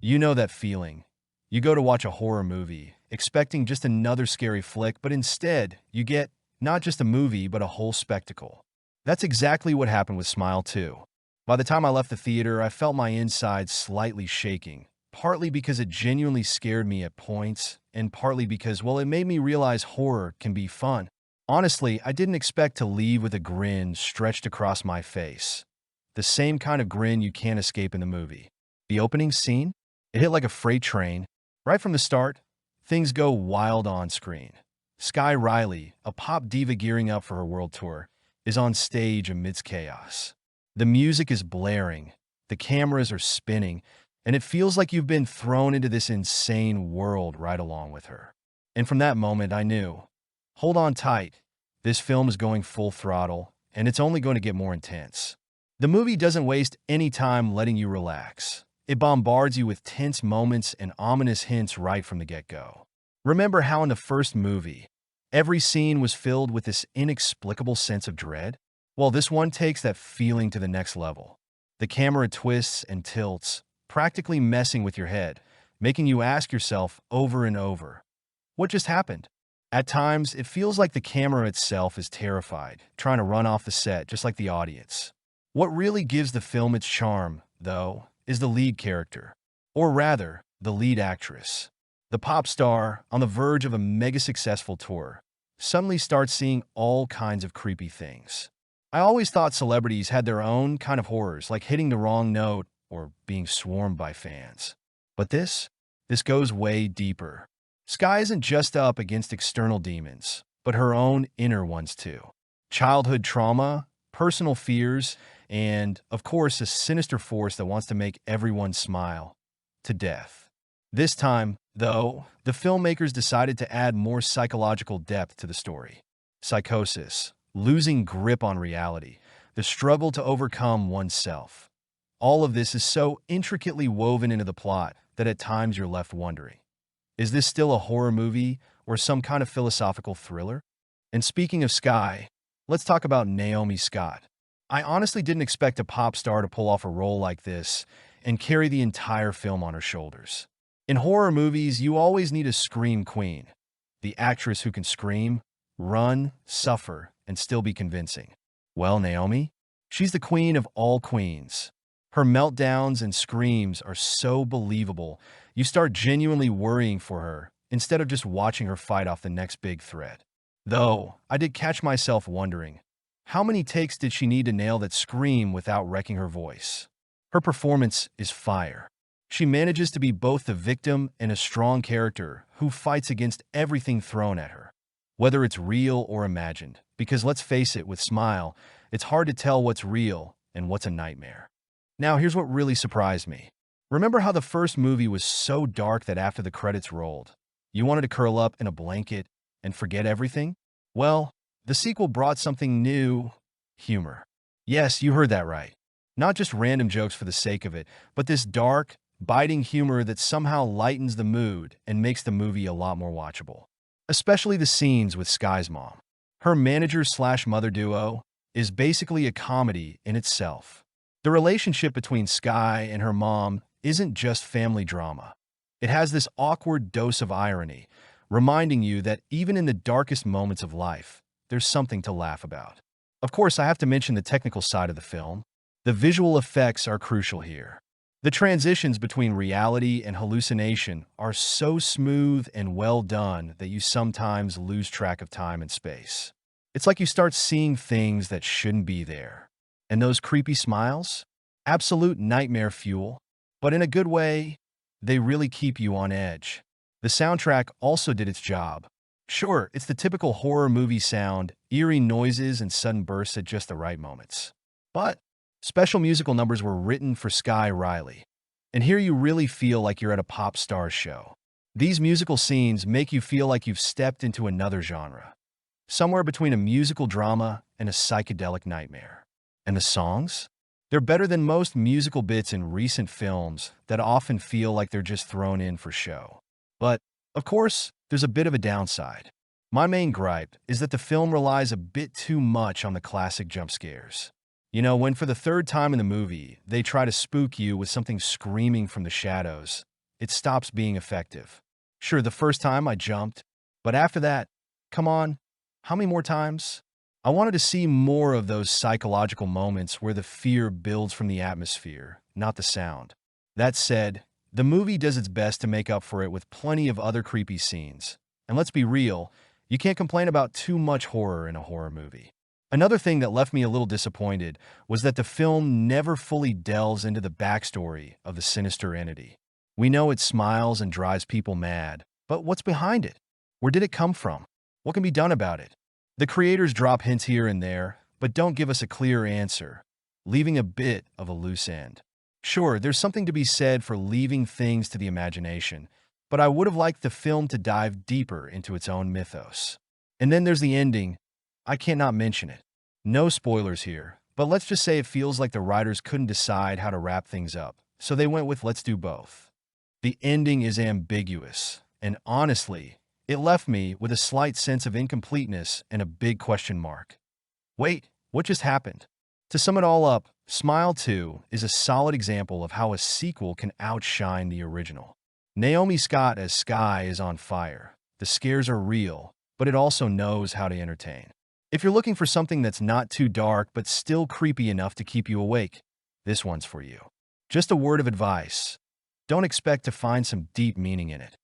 You know that feeling. You go to watch a horror movie, expecting just another scary flick, but instead, you get not just a movie, but a whole spectacle. That's exactly what happened with Smile 2. By the time I left the theater, I felt my insides slightly shaking, partly because it genuinely scared me at points, and partly because, well, it made me realize horror can be fun. Honestly, I didn't expect to leave with a grin stretched across my face. The same kind of grin you can't escape in the movie. The opening scene? It hit like a freight train. Right from the start, things go wild on screen. Skye Riley, a pop diva gearing up for her world tour, is on stage amidst chaos. The music is blaring, the cameras are spinning, and it feels like you've been thrown into this insane world right along with her. And from that moment, I knew, hold on tight, this film is going full throttle, and it's only going to get more intense. The movie doesn't waste any time letting you relax. It bombards you with tense moments and ominous hints right from the get-go. Remember how in the first movie, every scene was filled with this inexplicable sense of dread? Well, this one takes that feeling to the next level. The camera twists and tilts, practically messing with your head, making you ask yourself over and over, what just happened? At times, it feels like the camera itself is terrified, trying to run off the set just like the audience. What really gives the film its charm, though, is the lead character, or rather, the lead actress. The pop star, on the verge of a mega successful tour, suddenly starts seeing all kinds of creepy things. I always thought celebrities had their own kind of horrors, like hitting the wrong note or being swarmed by fans. But this goes way deeper. Skye isn't just up against external demons, but her own inner ones too. Childhood trauma, personal fears, and, of course, a sinister force that wants to make everyone smile to death. This time, though, the filmmakers decided to add more psychological depth to the story. Psychosis, losing grip on reality, the struggle to overcome oneself. All of this is so intricately woven into the plot that at times you're left wondering, is this still a horror movie or some kind of philosophical thriller? And speaking of Skye, let's talk about Naomi Scott. I honestly didn't expect a pop star to pull off a role like this and carry the entire film on her shoulders. In horror movies, you always need a scream queen, the actress who can scream, run, suffer, and still be convincing. Well, Naomi, she's the queen of all queens. Her meltdowns and screams are so believable, you start genuinely worrying for her instead of just watching her fight off the next big threat. Though, I did catch myself wondering, how many takes did she need to nail that scream without wrecking her voice? Her performance is fire. She manages to be both the victim and a strong character who fights against everything thrown at her, whether it's real or imagined. Because let's face it, with Smile, it's hard to tell what's real and what's a nightmare. Now, here's what really surprised me. Remember how the first movie was so dark that after the credits rolled, you wanted to curl up in a blanket and forget everything? Well, the sequel brought something new: humor. Yes, you heard that right. Not just random jokes for the sake of it, but this dark, biting humor that somehow lightens the mood and makes the movie a lot more watchable. Especially the scenes with Skye's mom. Her manager-slash-mother duo is basically a comedy in itself. The relationship between Skye and her mom isn't just family drama. It has this awkward dose of irony, reminding you that even in the darkest moments of life, there's something to laugh about. Of course, I have to mention the technical side of the film. The visual effects are crucial here. The transitions between reality and hallucination are so smooth and well done that you sometimes lose track of time and space. It's like you start seeing things that shouldn't be there. And those creepy smiles? Absolute nightmare fuel. But in a good way, they really keep you on edge. The soundtrack also did its job. Sure, it's the typical horror movie sound, eerie noises and sudden bursts at just the right moments. But special musical numbers were written for Skye Riley. And here you really feel like you're at a pop star show. These musical scenes make you feel like you've stepped into another genre, somewhere between a musical drama and a psychedelic nightmare. And the songs? They're better than most musical bits in recent films that often feel like they're just thrown in for show. But, of course, there's a bit of a downside. My main gripe is that the film relies a bit too much on the classic jump scares. You know, when for the third time in the movie, they try to spook you with something screaming from the shadows, it stops being effective. Sure, the first time I jumped, but after that, come on, how many more times? I wanted to see more of those psychological moments where the fear builds from the atmosphere, not the sound. That said, the movie does its best to make up for it with plenty of other creepy scenes. And let's be real, you can't complain about too much horror in a horror movie. Another thing that left me a little disappointed was that the film never fully delves into the backstory of the sinister entity. We know it smiles and drives people mad, but what's behind it? Where did it come from? What can be done about it? The creators drop hints here and there, but don't give us a clear answer, leaving a bit of a loose end. Sure, there's something to be said for leaving things to the imagination, but I would have liked the film to dive deeper into its own mythos. And then there's the ending. I can't not mention it. No spoilers here, but let's just say it feels like the writers couldn't decide how to wrap things up, so they went with let's do both. The ending is ambiguous, and honestly, it left me with a slight sense of incompleteness and a big question mark. Wait, what just happened? To sum it all up, Smile 2 is a solid example of how a sequel can outshine the original. Naomi Scott as Skye is on fire. The scares are real, but it also knows how to entertain. If you're looking for something that's not too dark but still creepy enough to keep you awake, this one's for you. Just a word of advice. Don't expect to find some deep meaning in it.